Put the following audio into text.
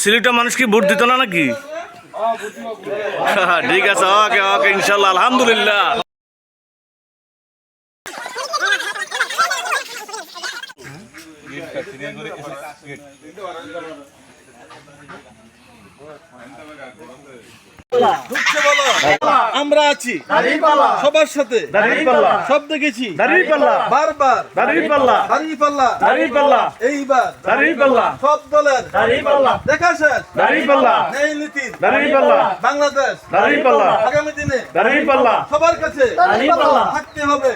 সিলেটের মানুষ কি ভোট দিত না নাকি? ঠিক আছে, ওকে ওকে, ইনশাল্লাহ, আলহামদুলিল্লাহ। আমরা আছি সবার সাথে, সব দেখেছি বারবার, এইবার সব দলের দেখা শেষ, এই নীতির বাংলাদেশ আগামী দিনে সবার কাছে থাকতে হবে।